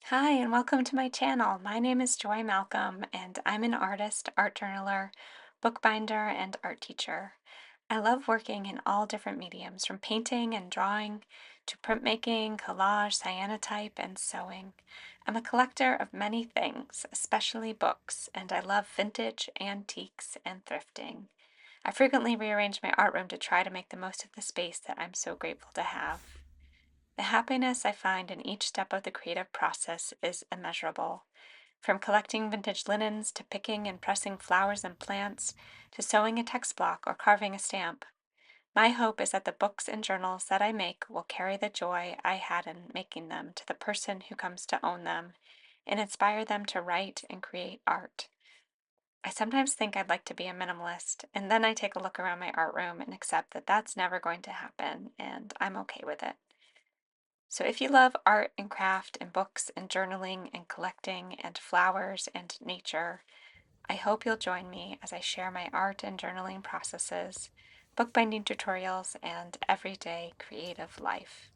Hi, and welcome to my channel. My name is Joy Malcolm, and I'm an artist, art journaler, bookbinder, and art teacher. I love working in all different mediums, from painting and drawing to printmaking, collage, cyanotype, and sewing. I'm a collector of many things, especially books, and I love vintage, antiques, and thrifting. I frequently rearrange my art room to try to make the most of the space that I'm so grateful to have. The happiness I find in each step of the creative process is immeasurable. From collecting vintage linens to picking and pressing flowers and plants to sewing a text block or carving a stamp. My hope is that the books and journals that I make will carry the joy I had in making them to the person who comes to own them and inspire them to write and create art. I sometimes think I'd like to be a minimalist, and then I take a look around my art room and accept that that's never going to happen, and I'm okay with it. So, if you love art and craft and books and journaling and collecting and flowers and nature, I hope you'll join me as I share my art and journaling processes, bookbinding tutorials, and everyday creative life.